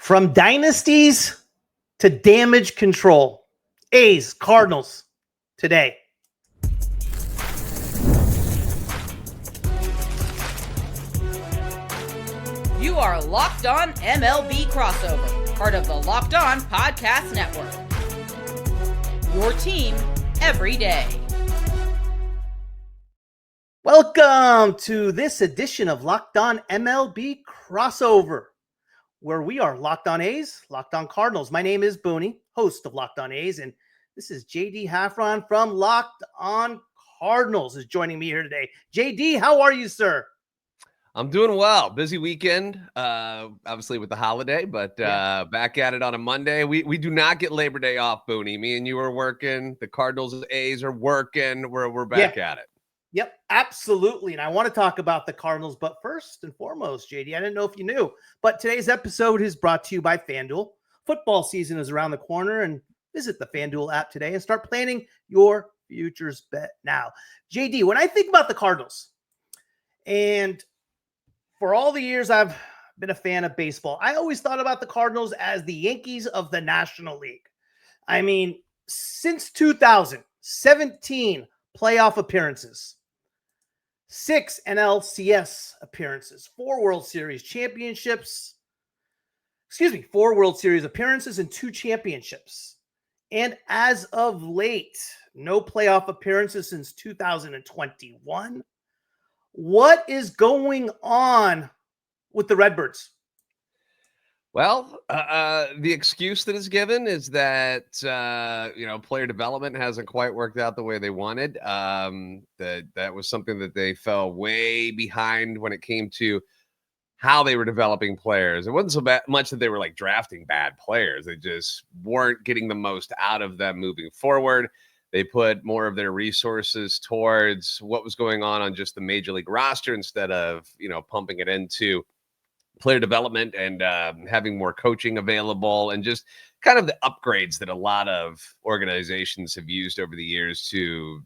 From dynasties to damage control. A's, Cardinals, today. You are Locked On MLB Crossover, part of the Locked On Podcast Network. Your team every day. Welcome to this edition of Locked On MLB Crossover, where we are Locked On A's, Locked On Cardinals. My name is Booney, host of Locked On A's, and this is JD Hafron from Locked On Cardinals is joining me here today. JD, how are you, sir? I'm doing well. Busy weekend, obviously with the holiday, but back at it on a Monday. We do not get Labor Day off, Booney. Me and you are working. The Cardinals and A's are working. We're back at it. Yep, absolutely. And I want to talk about the Cardinals, but first and foremost, JD, I didn't know if you knew, but today's episode is brought to you by FanDuel. Football season is around the corner, and visit the FanDuel app today and start planning your futures bet now. JD, when I think about the Cardinals, and for all the years I've been a fan of baseball, I always thought about the Cardinals as the Yankees of the National League. I mean, since 2017 playoff appearances, 6 NLCS appearances, 4 World Series championships, 4 World Series appearances and 2 championships. And as of late, no playoff appearances since 2021. What is going on with the Redbirds? Well, the excuse that is given is that, player development hasn't quite worked out the way they wanted. That was something that they fell way behind when it came to how they were developing players. It wasn't so much that they were like drafting bad players. They just weren't getting the most out of them moving forward. They put more of their resources towards what was going on just the major league roster instead of, pumping it into player development and having more coaching available and just kind of the upgrades that a lot of organizations have used over the years to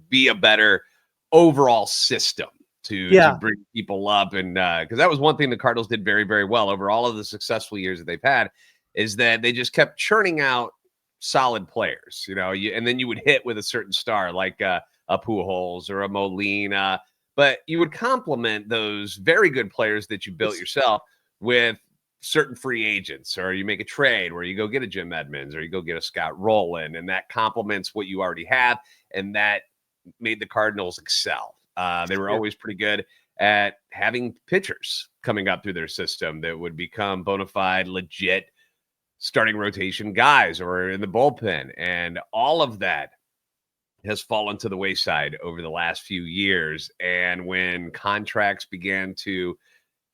be a better overall system to bring people up. And because that was one thing the Cardinals did very, very well over all of the successful years that they've had, is that they just kept churning out solid players, and then you would hit with a certain star like a Pujols or a Molina. But you would complement those very good players that you built yourself with certain free agents, or you make a trade where you go get a Jim Edmonds or you go get a Scott Rowland, and that complements what you already have. And that made the Cardinals excel. They were always pretty good at having pitchers coming up through their system that would become bona fide, legit starting rotation guys or in the bullpen. And all of that has fallen to the wayside over the last few years. And when contracts began to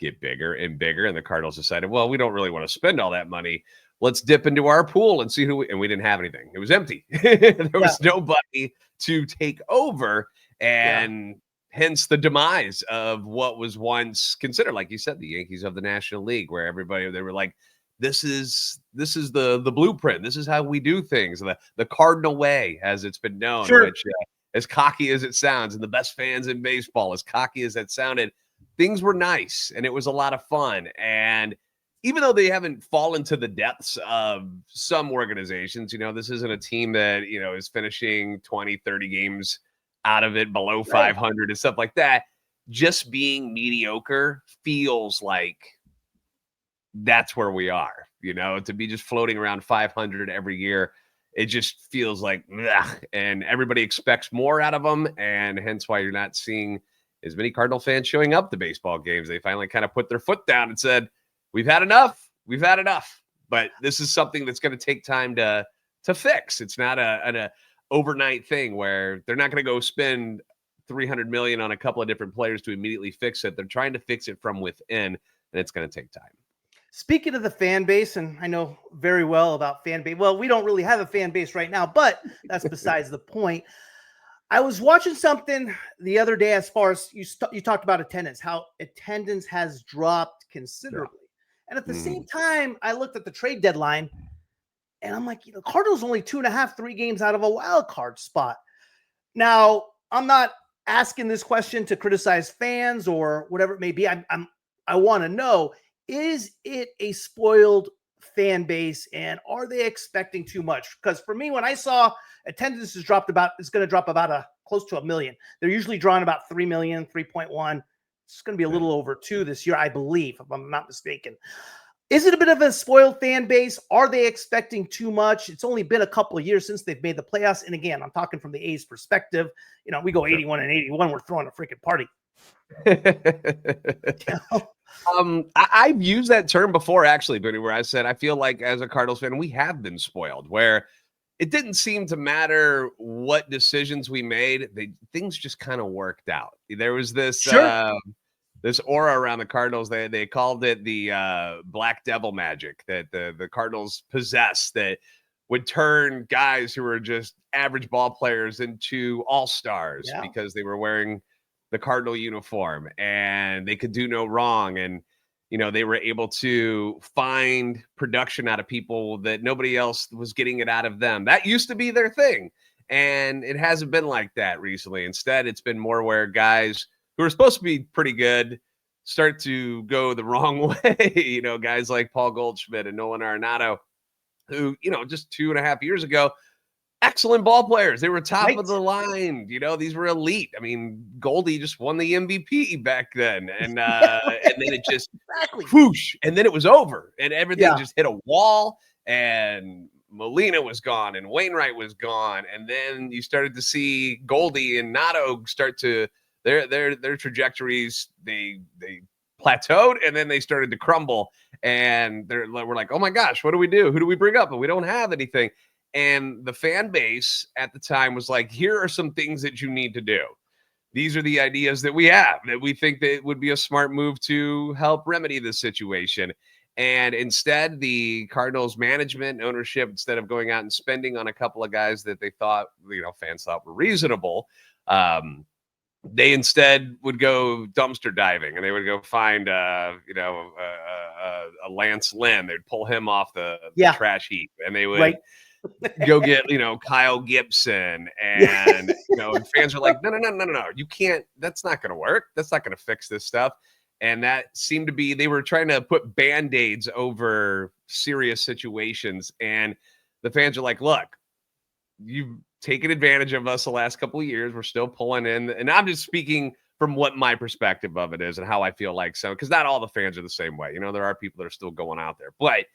get bigger and bigger, and the Cardinals decided, well, we don't really want to spend all that money. Let's dip into our pool and see and we didn't have anything. It was empty. There was nobody to take over. And hence the demise of what was once considered, like you said, the Yankees of the National League, where they were like, this is the blueprint. This is how we do things. The Cardinal way, as it's been known, which as cocky as it sounds, and the best fans in baseball, as cocky as that sounded, things were nice and it was a lot of fun. And even though they haven't fallen to the depths of some organizations, this isn't a team that, is finishing 20, 30 games out of it below 500 and stuff like that. Just being mediocre feels like that's where we are, to be just floating around 500 every year. It just feels like, and everybody expects more out of them. And hence why you're not seeing as many Cardinal fans showing up to baseball games. They finally kind of put their foot down and said, we've had enough. We've had enough. But this is something that's going to take time to fix. It's not an overnight thing where they're not going to go spend $300 million on a couple of different players to immediately fix it. They're trying to fix it from within, and it's going to take time. Speaking of the fan base, and I know very well about fan base. Well, we don't really have a fan base right now, but that's besides the point. I was watching something the other day as far as you talked about attendance, how attendance has dropped considerably. And at the same time, I looked at the trade deadline, and I'm like, Cardinals only 2.5, 3 games out of a wild card spot. Now, I'm not asking this question to criticize fans or whatever it may be. I want to know, is it a spoiled fan base, and are they expecting too much? Because for me, when I saw attendance is going to drop about close to 1 million. They're usually drawing about 3 million, 3.1. It's going to be a little over 2 this year, I believe, if I'm not mistaken. Is it a bit of a spoiled fan base? Are they expecting too much? It's only been a couple of years since they've made the playoffs. And again, I'm talking from the A's perspective. We go 81 and 81. We're throwing a freaking party. I've used that term before, actually, Booney, where I said I feel like as a Cardinals fan, we have been spoiled, where it didn't seem to matter what decisions we made. Things just kind of worked out. There was this this aura around the Cardinals. They called it the Black Devil magic that the Cardinals possess, that would turn guys who were just average ball players into all-stars because they were wearing the Cardinal uniform and they could do no wrong. And, they were able to find production out of people that nobody else was getting it out of them. That used to be their thing. And it hasn't been like that recently. Instead, it's been more where guys who are supposed to be pretty good start to go the wrong way. Guys like Paul Goldschmidt and Nolan Arenado, who, just 2.5 years ago, excellent ball players. They were top of the line. These were elite. I mean, Goldie just won the MVP back then. And and then it just whoosh, and then it was over. And everything just hit a wall. And Molina was gone and Wainwright was gone. And then you started to see Goldie and Nato start to their trajectories, they plateaued and then they started to crumble. And we're like, oh my gosh, what do we do? Who do we bring up? And we don't have anything. And the fan base at the time was like, here are some things that you need to do. These are the ideas that we have that we think that it would be a smart move to help remedy this situation. And instead, the Cardinals management ownership, instead of going out and spending on a couple of guys that they thought, fans thought were reasonable, they instead would go dumpster diving and they would go find, a Lance Lynn. They'd pull him off the trash heap and they would go get, Kyle Gibson and, and fans are like, no, you can't, that's not going to work. That's not going to fix this stuff. And that seemed to be, they were trying to put Band-Aids over serious situations. And the fans are like, look, you've taken advantage of us the last couple of years. We're still pulling in. And I'm just speaking from what my perspective of it is and how I feel like so, because not all the fans are the same way. There are people that are still going out there. But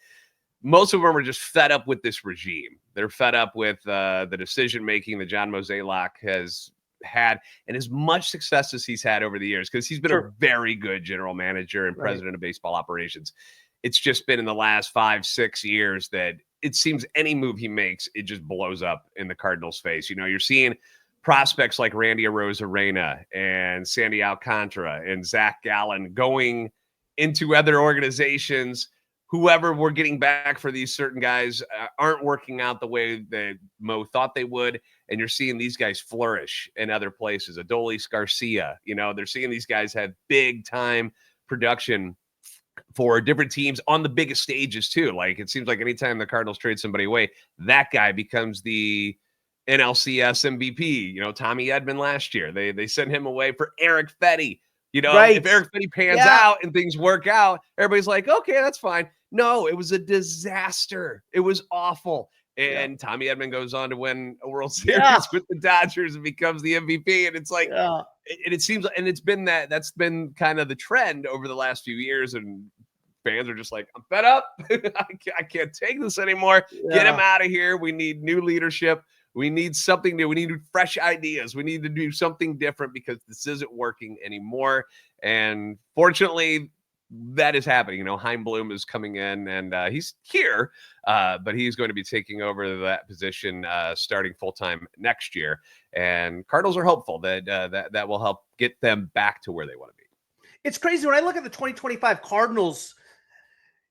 most of them are just fed up with this regime. They're fed up with the decision-making that John Mozeliak has had and as much success as he's had over the years, because he's been a very good general manager and president of baseball operations. It's just been in the last 5-6 years that it seems any move he makes, it just blows up in the Cardinals' face. You're seeing prospects like Randy Arozarena and Sandy Alcantara and Zach Gallen going into other organizations. Whoever we're getting back for these certain guys aren't working out the way that Mo thought they would. And you're seeing these guys flourish in other places. Adolis Garcia, they're seeing these guys have big time production for different teams on the biggest stages too. Like it seems like anytime the Cardinals trade somebody away, that guy becomes the NLCS MVP. Tommy Edman last year, they sent him away for Eric Fetty. If Eric Fetty pans out and things work out, everybody's like, okay, that's fine. No, it was a disaster. It was awful. And Tommy Edman goes on to win a World Series with the Dodgers and becomes the MVP. And it's like, and it seems, and it's been that's been kind of the trend over the last few years. And fans are just like, I'm fed up. I can't take this anymore. Get him out of here. We need new leadership. We need something new. We need fresh ideas. We need to do something different because this isn't working anymore. And fortunately, that is happening. Chaim Bloom is coming in and he's here, but he's going to be taking over that position starting full-time next year. And Cardinals are hopeful that that will help get them back to where they want to be. It's crazy. When I look at the 2025 Cardinals,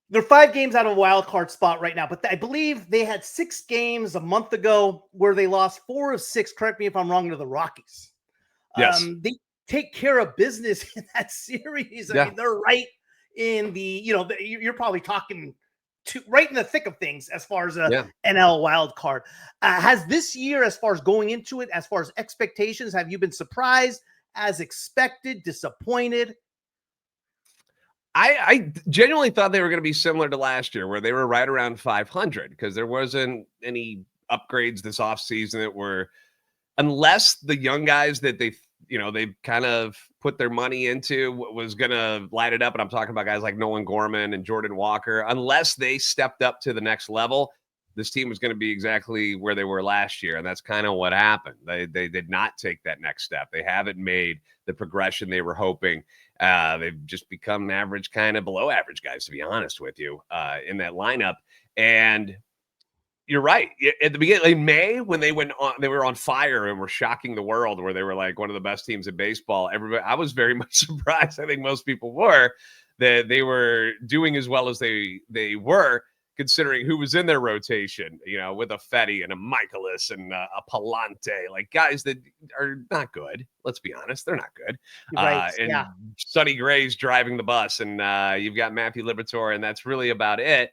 they're 5 games out of a wild card spot right now, but I believe they had 6 games a month ago where they lost 4 of 6. Correct me if I'm wrong, to the Rockies. Yes. They take care of business in that series. I mean, they're right in the, you're probably talking right in the thick of things as far as a NL wild card. Has this year, as far as going into it, as far as expectations, have you been surprised, as expected, disappointed? I genuinely thought they were going to be similar to last year, where they were right around 500, because there wasn't any upgrades this offseason that were, unless the young guys that they've kind of put their money into was going to light it up. And I'm talking about guys like Nolan, Gorman, and Jordan Walker. Unless they stepped up to the next level, this team was going to be exactly where they were last year. And that's kind of what happened. They did not take that next step. They haven't made the progression they were hoping. They've just become average, kind of below average guys, to be honest with you, in that lineup. And you're right. At the beginning, in May, when they were on fire and were shocking the world, where they were like one of the best teams in baseball. I was very much surprised. I think most people were, that they were doing as well as they were, considering who was in their rotation, with a Fetty and a Michaelis and a Palante, like guys that are not good. Let's be honest. They're not good. Right. And Sonny Gray's driving the bus, and you've got Matthew Liberatore, and that's really about it.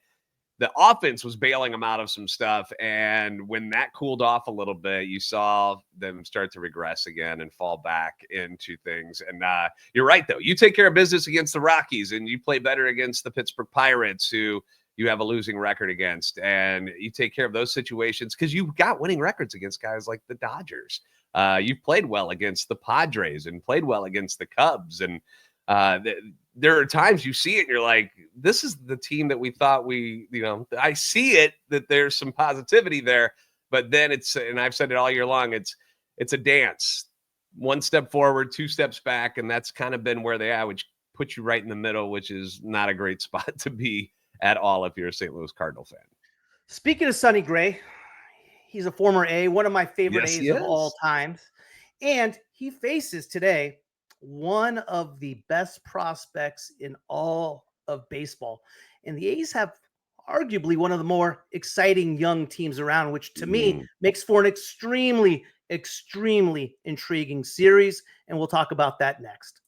The offense was bailing them out of some stuff. And when that cooled off a little bit, you saw them start to regress again and fall back into things. And you're right, though. You take care of business against the Rockies, and you play better against the Pittsburgh Pirates, who you have a losing record against. And you take care of those situations because you've got winning records against guys like the Dodgers. You've played well against the Padres and played well against the Cubs. And there are times you see it and you're like, this is the team that we thought I see it, that there's some positivity there, but then and I've said it all year long, it's a dance. One step forward, two steps back. And that's kind of been where they are, which puts you right in the middle, which is not a great spot to be at all if you're a St. Louis Cardinal fan. Speaking of Sonny Gray, he's a former A, one of my favorite A's of all times. And he faces today one of the best prospects in all of baseball. And the A's have arguably one of the more exciting young teams around, which to me makes for an extremely, extremely intriguing series. And we'll talk about that next.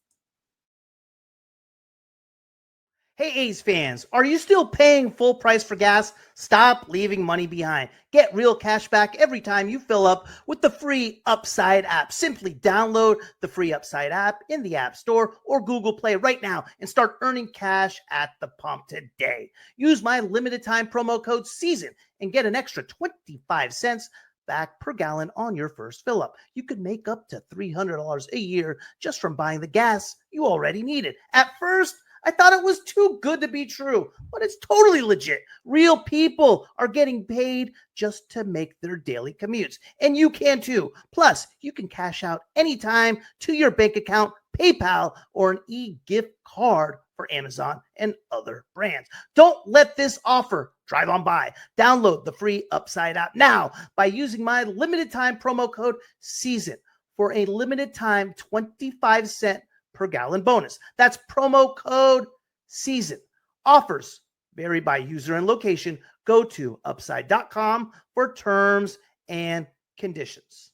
Hey, A's fans, are you still paying full price for gas? Stop leaving money behind. Get real cash back every time you fill up with the free Upside app. Simply download the free Upside app in the App Store or Google Play right now and start earning cash at the pump today. Use my limited time promo code SEASON and get an extra 25 cents back per gallon on your first fill up. You could make up to $300 a year just from buying the gas you already needed. At first, I thought it was too good to be true, but it's totally legit. Real people are getting paid just to make their daily commutes, and you can too. Plus, you can cash out anytime to your bank account, PayPal, or an e-gift card for Amazon and other brands. Don't let this offer drive on by. Download the free Upside app now by using my limited time promo code SEASON for a limited time 25-cent per gallon bonus. That's promo code SEASON. Offers vary by user and location. Go to upside.com for terms and conditions.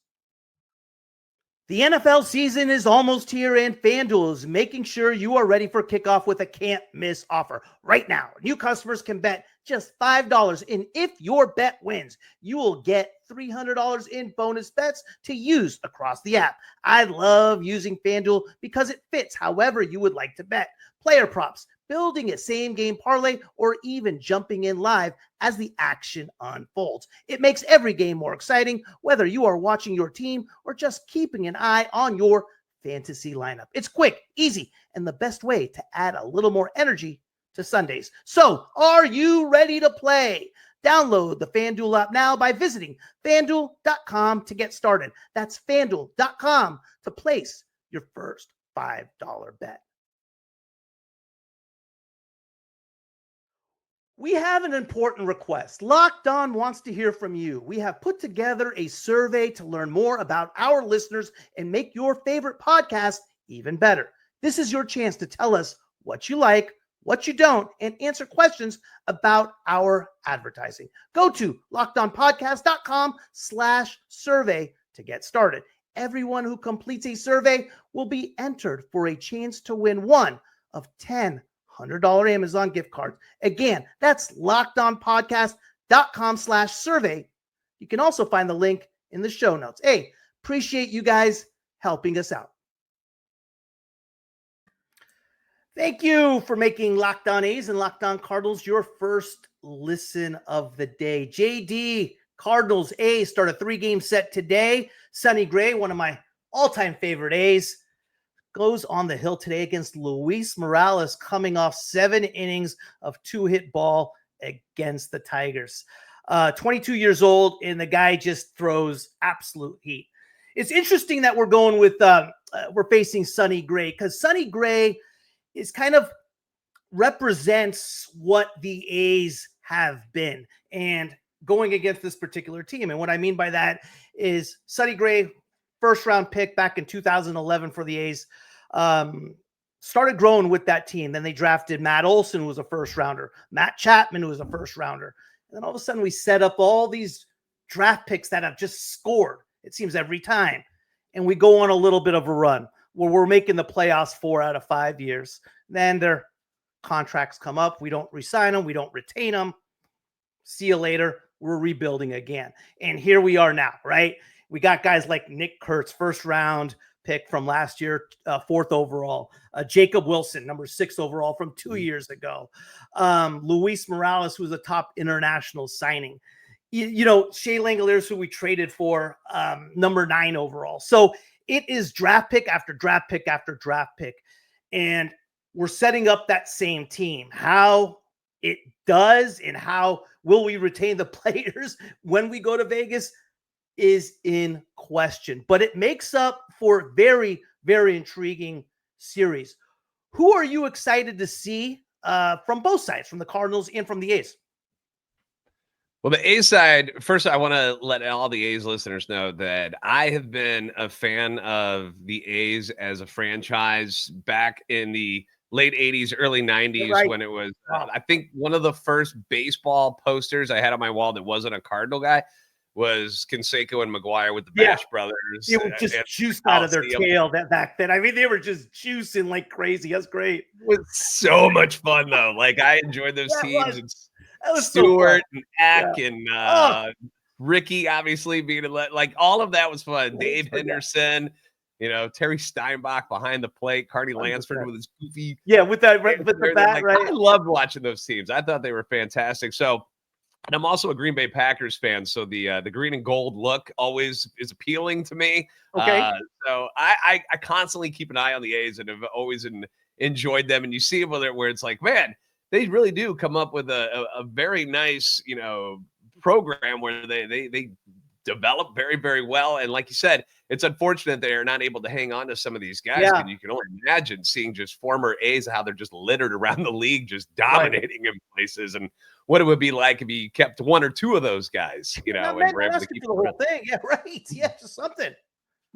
The NFL season is almost here, and FanDuel is making sure you are ready for kickoff with a can't-miss offer. Right now, new customers can bet just $5, and if your bet wins, you will get $300 in bonus bets to use across the app. I love using FanDuel because it fits however you would like to bet. Player props, building a same-game parlay, or even jumping in live as the action unfolds. It makes every game more exciting, whether you are watching your team or just keeping an eye on your fantasy lineup. It's quick, easy, and the best way to add a little more energy to Sundays. So, are you ready to play? Download the FanDuel app now by visiting FanDuel.com to get started. That's FanDuel.com to place your first $5 bet. We have an important request. Locked On wants to hear from you. We have put together a survey to learn more about our listeners and make your favorite podcast even better. This is your chance to tell us what you like, what you don't, and answer questions about our advertising. Go to lockedonpodcast.com/survey to get started. Everyone who completes a survey will be entered for a chance to win one of 10 $100 Amazon gift cards. Again, that's lockedonpodcast.com/survey. You can also find the link in the show notes. Hey, appreciate you guys helping us out. Thank you for making Locked On A's and Locked On Cardinals your first listen of the day. JD, Cardinals A start a 3-game set today. Sonny Gray, one of my all-time favorite A's, goes on the hill today against Luis Morales, coming off 7 innings of 2-hit ball against the Tigers. 22 years old, and the guy just throws absolute heat. It's interesting that we're going with we're facing Sonny Gray, because Sonny Gray is kind of represents what the A's have been and going against this particular team. And what I mean by that is Sonny Gray, first round pick back in 2011 for the A's, started growing with that team. Then they drafted Matt Olson, who was a first rounder, Matt Chapman, who was a first rounder. And then all of a sudden we set up all these draft picks that have just scored, it seems, every time. And we go on a little bit of a run where we're making the playoffs 4 out of 5 years. Then their contracts come up. We don't re-sign them. We don't retain them. See you later. We're rebuilding again. And here we are now, right? We got guys like Nick Kurtz, first round pick from last year, 4th overall. Jacob Wilson, number 6 overall from 2 years ago. Luis Morales, who was a top international signing. You know, Shea Langoliers, who we traded for, number 9 overall. So it is draft pick after draft pick after draft pick. And we're setting up that same team. How it does and how will we retain the players when we go to Vegas is in question. But it makes up for very, very intriguing series. Who are you excited to see from both sides, from the Cardinals and from the A's? Well, the A side, first, I want to let all the A's listeners know that I have been a fan of the A's as a franchise back in the late 80s, early 90s, right, when it was, I think one of the first baseball posters I had on my wall that wasn't a Cardinal guy was Canseco and McGuire with the Busch brothers. They were just juiced out of their tail that back then. I mean, they were just juicing like crazy. That's great. It was so much fun, though. Like, I enjoyed those teams. That was Stewart so and Eck and Ricky, obviously, being like all of that was fun. Dave Henderson, you know, Terry Steinbach behind the plate, Carney 100%. Lansford with his goofy. With the bat, right? I loved watching those teams. I thought they were fantastic. So, and I'm also a Green Bay Packers fan, so the green and gold look always is appealing to me. Okay. So I constantly keep an eye on the A's and have always enjoyed them. And you see them where it's like, man, they really do come up with a very nice, you know, program where they develop very, very well. And like you said, it's unfortunate they are not able to hang on to some of these guys. Yeah. And you can only imagine seeing just former A's, how they're just littered around the league, just dominating in places. And what it would be like if you kept 1 or 2 of those guys, you know, and were able to keep the whole thing. Yeah, right. Yeah, just something.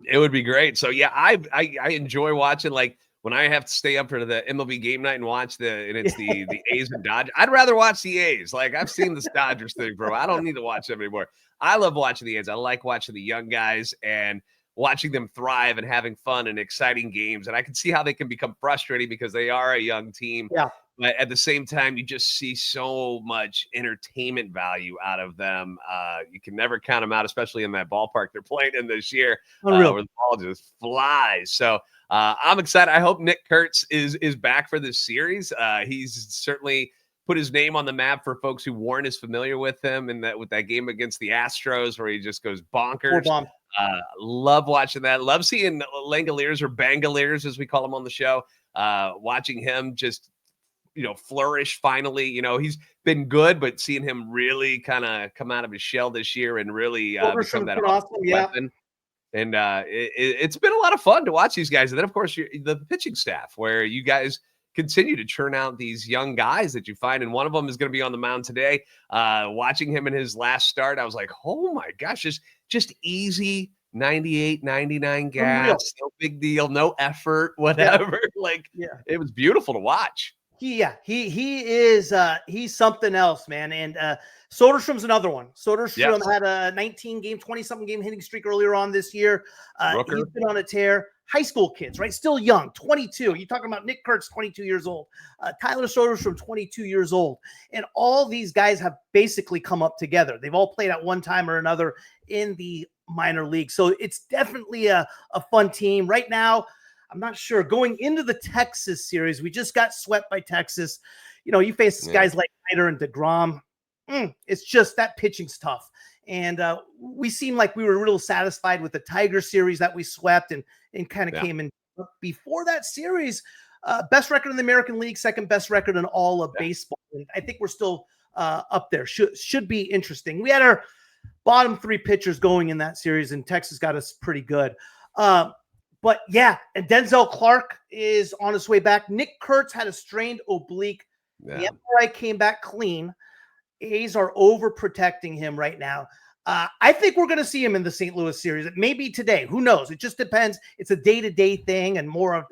It would be great. So yeah, I enjoy watching, like, when I have to stay up for the MLB game night and watch it's the A's and Dodgers. I'd rather watch the A's. Like, I've seen this Dodgers thing, bro. I don't need to watch them anymore. I love watching the A's. I like watching the young guys and watching them thrive and having fun and exciting games. And I can see how they can become frustrating because they are a young team. Yeah. But at the same time, you just see so much entertainment value out of them. You can never count them out, especially in that ballpark they're playing in this year, where the ball just flies. So I'm excited. I hope Nick Kurtz is back for this series. He's certainly put his name on the map for folks who weren't as familiar with him, and with that game against the Astros where he just goes bonkers. Love watching that. Love seeing Langoliers, or Bangoliers as we call him on the show. Watching him just, you know, flourish finally. You know, he's been good, but seeing him really kind of come out of his shell this year and really become that awesome weapon. And it's been a lot of fun to watch these guys. And then, of course, the pitching staff, where you guys continue to churn out these young guys that you find. And one of them is going to be on the mound today. Watching him in his last start, I was like, oh my gosh, just easy 98, 99 gas, no big deal, no effort, whatever. It was beautiful to watch. He is he's something else, man. And Soderstrom's another one. Soderstrom had a 20-something game hitting streak earlier on this year. He's been on a tear. High school kids, right? Still young, 22. You're talking about Nick Kurtz, 22 years old. Tyler Soderstrom, 22 years old. And all these guys have basically come up together. They've all played at one time or another in the minor league. So it's definitely a fun team. Right now, I'm not sure. Going into the Texas series, we just got swept by Texas. You face guys like Snyder and DeGrom. It's just that pitching's tough. And we seemed like we were real satisfied with the Tiger series that we swept and kind of came in before that series. Best record in the American League, second best record in all of baseball. And I think we're still up there. Should be interesting. We had our bottom three pitchers going in that series, and Texas got us pretty good. But yeah, and Denzel Clark is on his way back. Nick Kurtz had a strained oblique. The MRI came back clean. A's are overprotecting him right now. I think we're going to see him in the St. Louis series. It may be today. Who knows? It just depends. It's a day-to-day thing and more of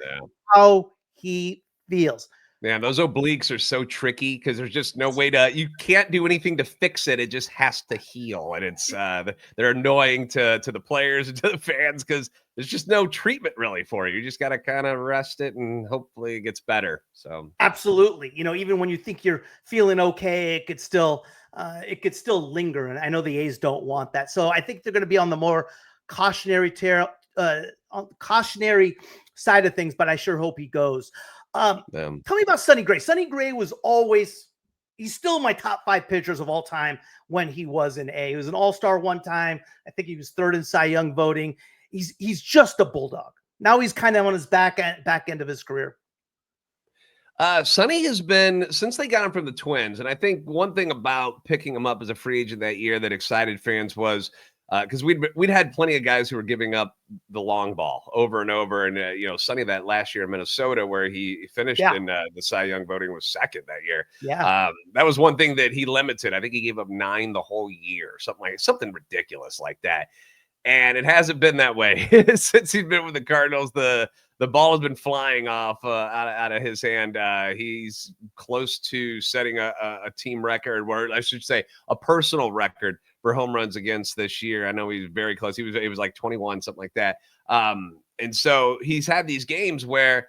how he feels. Man, those obliques are so tricky because there's just no way you can't do anything to fix it. It just has to heal. And it's, they're annoying to the players and to the fans because there's just no treatment really for you. You just got to kind of rest it and hopefully it gets better. So absolutely. Even when you think you're feeling okay, it could still linger. And I know the A's don't want that. So I think they're going to be on the more cautionary side of things, but I sure hope he goes. Tell me about Sonny Gray. Sonny Gray was he's still my top 5 pitchers of all time when he was in A. He was an all-star one time. I think he was 3rd in Cy Young voting. He's just a bulldog. Now he's kind of on his back end of his career. Sonny has been, since they got him from the Twins, and I think one thing about picking him up as a free agent that year that excited fans was because we'd had plenty of guys who were giving up the long ball over and over. And, Sonny that last year in Minnesota where he finished in the Cy Young voting was 2nd that year. Yeah. That was one thing that he limited. I think he gave up 9 the whole year, something ridiculous like that. And it hasn't been that way since he's been with the Cardinals. The ball has been flying off out of his hand. He's close to setting a team record, or I should say a personal record for home runs against this year. I know he's very close. He was like 21, something like that. And so he's had these games where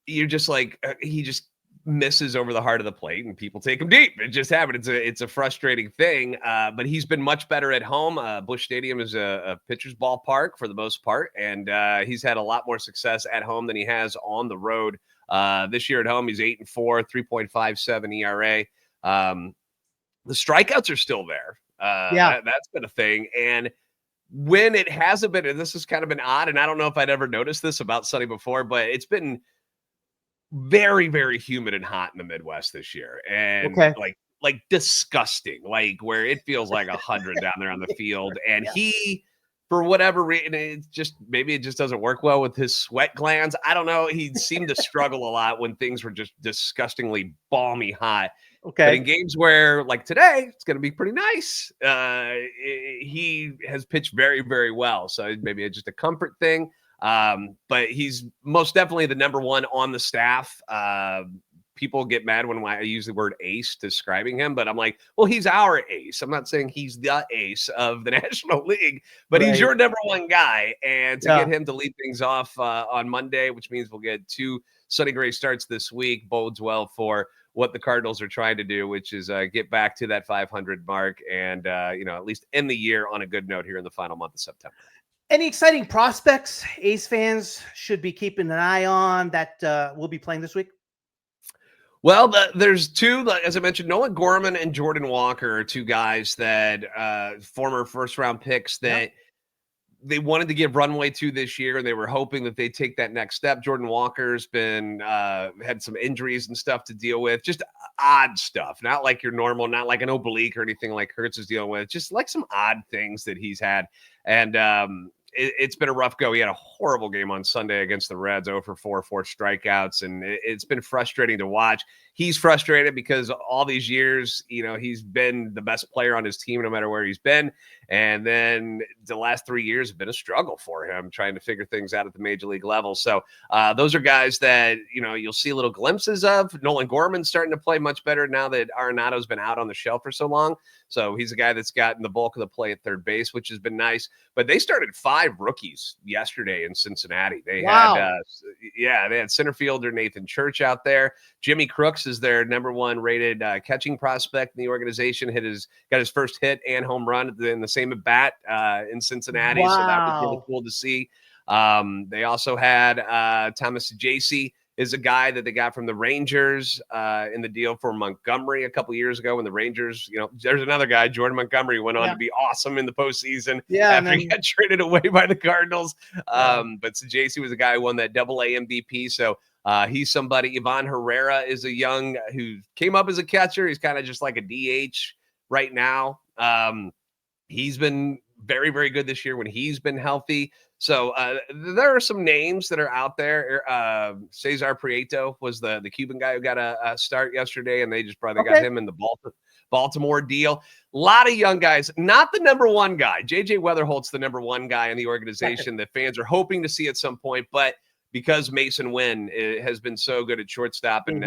you're just like, he just misses over the heart of the plate and people take him deep. It just happened. It's a frustrating thing. But he's been much better at home. Busch Stadium is a pitcher's ballpark for the most part. And he's had a lot more success at home than he has on the road. This year at home, he's 8-4, 3.57 ERA. The strikeouts are still there. That's been a thing. And when it hasn't been, and this has kind of been odd, and I don't know if I'd ever noticed this about Sonny before, but it's been very, very humid and hot in the Midwest this year. And like disgusting, like where it feels like 100 down there on the field. And he, for whatever reason, maybe it just doesn't work well with his sweat glands. I don't know. He seemed to struggle a lot when things were just disgustingly balmy hot. But in games where, like today, it's going to be pretty nice. He has pitched very, very well. So maybe it's just a comfort thing. But he's most definitely the number 1 on the staff. People get mad when I use the word ace describing him, but I'm like, well, he's our ace. I'm not saying he's the ace of the National League, but he's your number 1 guy. And to get him to lead things off on Monday, which means we'll get 2 Sonny Gray starts this week, bodes well for what the Cardinals are trying to do, which is get back to that 500 mark and, at least end the year on a good note here in the final month of September. Any exciting prospects A's fans should be keeping an eye on that will be playing this week? Well, there's 2, as I mentioned, Nolan Gorman and Jordan Walker are 2 guys that former first-round picks that they wanted to give runway to this year, and they were hoping that they'd take that next step. Jordan Walker's been had some injuries and stuff to deal with, just odd stuff, not like your normal, not like an oblique or anything like Kurtz is dealing with, just like some odd things that he's had. And it's been a rough go. He had a horrible game on Sunday against the Reds, 0-for-4, 4 strikeouts, and it's been frustrating to watch. He's frustrated because all these years, he's been the best player on his team no matter where he's been. And then the last 3 years have been a struggle for him trying to figure things out at the major league level. So those are guys that, you'll see little glimpses of. Nolan Gorman's starting to play much better now that Arenado's been out on the shelf for so long. So he's a guy that's gotten the bulk of the play at third base, which has been nice. But they started 5 rookies yesterday in Cincinnati. They had center fielder Nathan Church out there. Jimmy Crooks is their number 1 rated catching prospect in the organization. Got his first hit and home run in the same at bat in Cincinnati. Wow. So that was really cool to see. They also had Thomas JC is a guy that they got from the Rangers in the deal for Montgomery a couple years ago when the Rangers, there's another guy, Jordan Montgomery, went on to be awesome in the postseason after he got traded away by the Cardinals. But JC was a guy who won that AA MVP. So he's somebody. Ivan Herrera is a young who came up as a catcher. He's kind of just like a DH right now. He's been very, very good this year when he's been healthy. So there are some names that are out there. Cesar Prieto was the Cuban guy who got a start yesterday, and they just probably got him in the Baltimore deal. A lot of young guys, not the number one guy. JJ Weatherholt's the number one guy in the organization that fans are hoping to see at some point, but because Mason Wynn has been so good at shortstop, and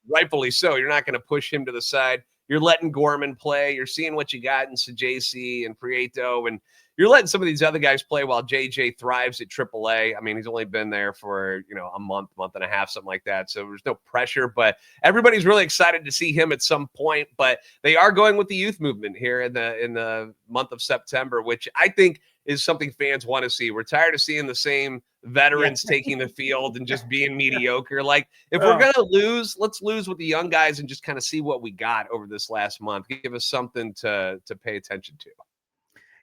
rightfully so, you're not going to push him to the side. You're letting Gorman play. You're seeing what you got in JC and Prieto, and you're letting some of these other guys play while JJ thrives at AAA. I mean, he's only been there for, a month and a half, something like that. So there's no pressure, but everybody's really excited to see him at some point. But they are going with the youth movement here in the month of September, which I think is something fans want to see. We're tired of seeing the same veterans taking the field and just being mediocre. Like, if we're going to lose, let's lose with the young guys and just kind of see what we got over this last month. Give us something to pay attention to.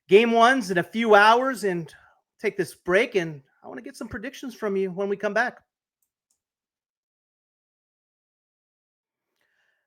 Game one's in a few hours, and take this break, and I want to get some predictions from you when we come back.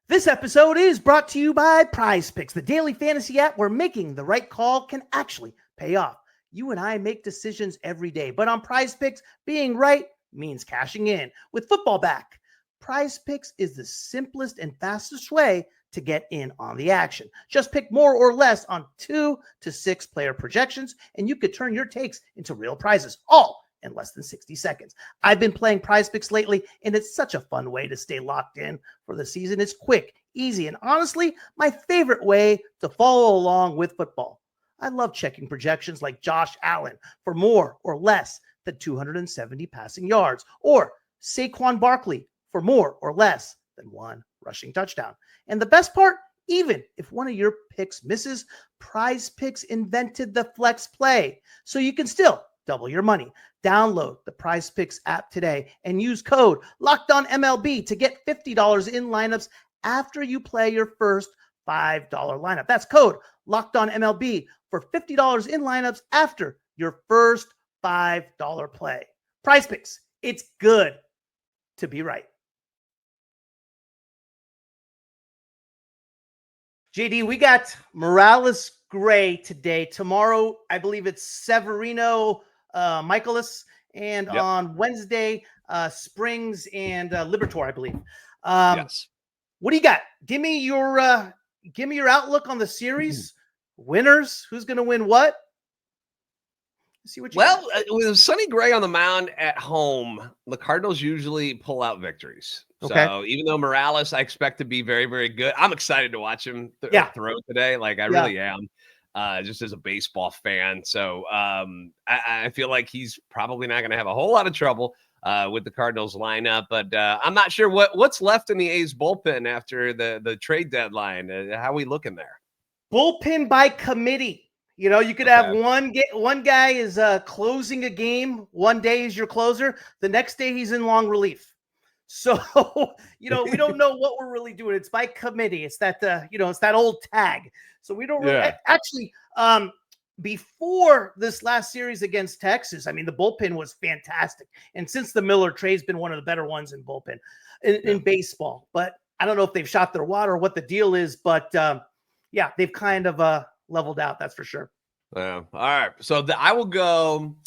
This episode is brought to you by Prize Picks, the daily fantasy app where making the right call can actually pay off. You and I make decisions every day, but on Prize Picks, being right means cashing in. With football back, Prize Picks is the simplest and fastest way to get in on the action. Just pick more or less on 2 to 6 player projections, and you could turn your takes into real prizes, all in less than 60 seconds. I've been playing Prize Picks lately, and it's such a fun way to stay locked in for the season. It's quick, easy, and honestly, my favorite way to follow along with football. I love checking projections like Josh Allen for more or less than 270 passing yards, or Saquon Barkley for more or less than 1 rushing touchdown. And the best part, even if one of your picks misses, Prize Picks invented the flex play, so you can still double your money. Download the Prize Picks app today and use code LOCKEDONMLB to get $50 in lineups after you play your first $5 lineup. That's code LOCKEDONMLB for $50 in lineups after your first $5 play. Prize Picks, it's good to be right. JD, we got Morales Gray today. Tomorrow, I believe it's Severino Michaelis, and on Wednesday, Springs and Libertor, I believe. Yes. What do you got? Give me your outlook on the series. Winners, who's going to win what? Let's see what you got. With Sonny Gray on the mound at home, the Cardinals usually pull out victories. Okay. So even though Morales, I expect to be very, very good, I'm excited to watch him throw today. Like, I really am, just as a baseball fan. So I feel like he's probably not going to have a whole lot of trouble with the Cardinals lineup. But I'm not sure what's left in the A's bullpen after the trade deadline. How are we looking there? Bullpen by committee. You could have one guy is closing a game. One day is your closer. The next day he's in long relief. So, we don't know what we're really doing. It's by committee. It's that, it's that old tag. So we don't really actually, before this last series against Texas, I mean, the bullpen was fantastic. And since the Miller trade's been one of the better ones in bullpen in baseball, but I don't know if they've shot their water or what the deal is, but they've kind of leveled out. That's for sure. All right. So I will go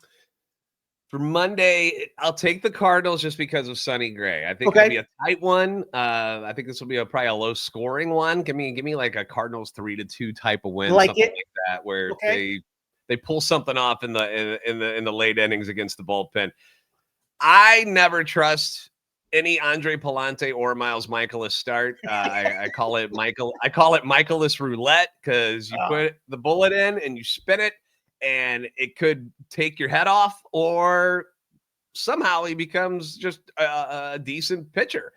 for Monday. I'll take the Cardinals just because of Sonny Gray. I think it'll be a tight one. I think this will be probably a low scoring one. Give me like a Cardinals 3-2 type of win, something like that, where they pull something off in the late innings against the bullpen. I never trust any Andre Palante or Miles Michaelis start. I call it Michaelis roulette, because you put the bullet in and you spin it, and it could take your head off, or somehow he becomes just a decent pitcher.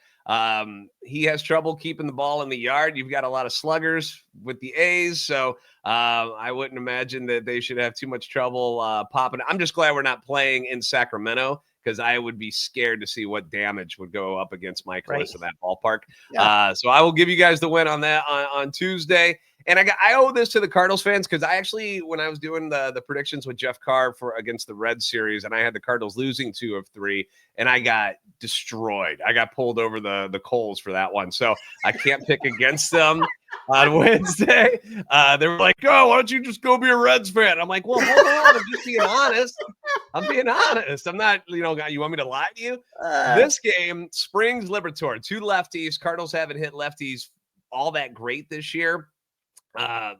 He has trouble keeping the ball in the yard. You've got a lot of sluggers with the A's, so I wouldn't imagine that they should have too much trouble popping. I'm just glad we're not playing in Sacramento, because I would be scared to see what damage would go up against Michaelis in that ballpark. Yeah. So I will give you guys the win on that on Tuesday. And I owe this to the Cardinals fans, because I actually, when I was doing the predictions with Jeff Carr against the Reds series, and I had the Cardinals losing 2 of 3, and I got destroyed. I got pulled over the coals for that one. So I can't pick against them on Wednesday. They were like, oh, why don't you just go be a Reds fan? I'm like, well, hold on. I'm just being honest. I'm being honest. I'm not, you want me to lie to you? This game, Springs, Liberatore, 2 lefties. Cardinals haven't hit lefties all that great this year.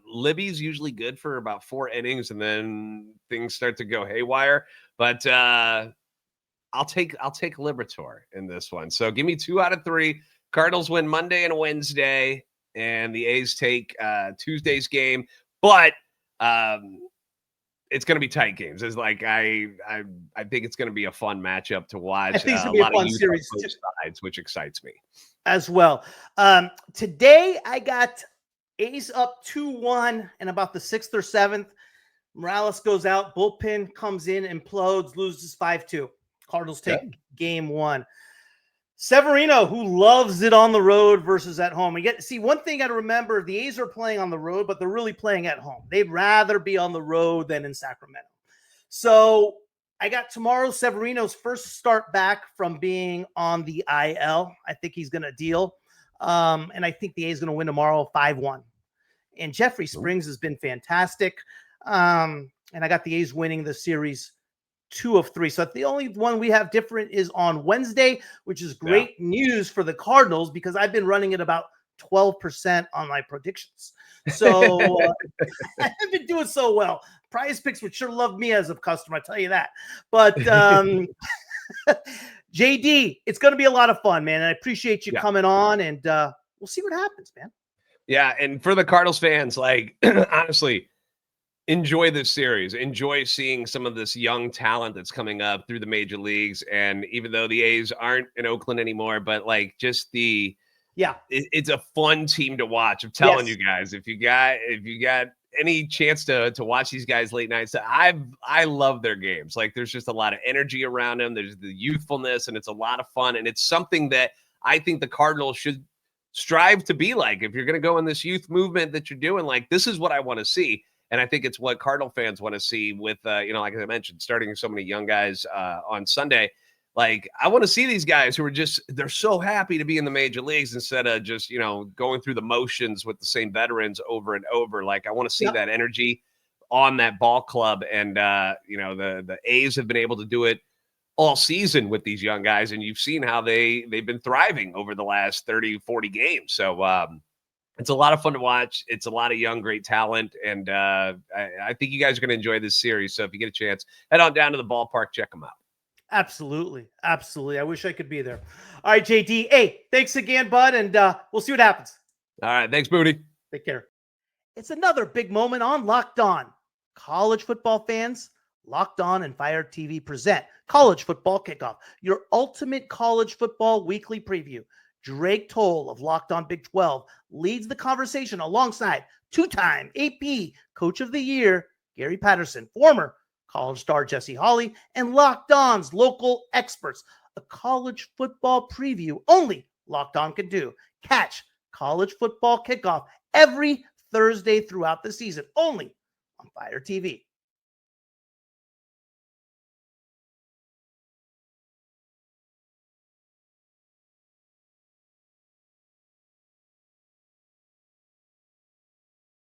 Libby's usually good for about 4 innings, and then things start to go haywire. But I'll take Liberatore in this one. So give me 2 out of 3. Cardinals win Monday and Wednesday, and the A's take Tuesday's game. But it's going to be tight games. It's like I think it's going to be a fun matchup to watch. I think it's going to be a fun series on both sides, which excites me as well. Today I got A's up 2-1, and about the 6th or 7th, Morales goes out, bullpen comes in, implodes, loses 5-2. Cardinals take game 1. Severino, who loves it on the road versus at home. One thing I got to remember, the A's are playing on the road, but they're really playing at home. They'd rather be on the road than in Sacramento. So I got tomorrow Severino's first start back from being on the IL. I think he's going to deal. And I think the A's going to win tomorrow 5-1. And Jeffrey Springs has been fantastic. And I got the A's winning the series 2 of 3. So the only one we have different is on Wednesday, which is great news for the Cardinals, because I've been running at about 12% on my predictions. So I haven't been doing so well. Prize Picks would sure love me as a customer, I tell you that. But JD, it's going to be a lot of fun, man. And I appreciate you coming on, and we'll see what happens, man. Yeah. And for the Cardinals fans, like, honestly, enjoy this series. Enjoy seeing some of this young talent that's coming up through the major leagues. And even though the A's aren't in Oakland anymore, but like just it's a fun team to watch. I'm telling you guys, if you got any chance to watch these guys late nights, I love their games. Like, there's just a lot of energy around them. There's the youthfulness, and it's a lot of fun. And it's something that I think the Cardinals should strive to be like. If you're going to go in this youth movement that you're doing, like, this is what I want to see. And I think it's what Cardinal fans want to see with, like I mentioned, starting so many young guys on Sunday. Like, I want to see these guys who are they're so happy to be in the major leagues instead of just, going through the motions with the same veterans over and over. Like, I want to see that energy on that ball club. And, the A's have been able to do it all season with these young guys. And you've seen how they've been thriving over the last 30, 40 games. So, it's a lot of fun to watch. It's a lot of young, great talent. And I think you guys are going to enjoy this series. So if you get a chance, head on down to the ballpark, check them out. Absolutely. Absolutely. I wish I could be there. All right, JD. Hey, thanks again, bud. And we'll see what happens. All right. Thanks, Booney. Take care. It's another big moment on Locked On. College football fans, Locked On and Fire TV present College Football Kickoff, your ultimate college football weekly preview. Drake Toll of Locked On Big 12 leads the conversation alongside 2-time AP Coach of the Year, Gary Patterson, former college star Jesse Hawley, and Locked On's local experts. A college football preview only Locked On can do. Catch College Football Kickoff every Thursday throughout the season, only on Fire TV.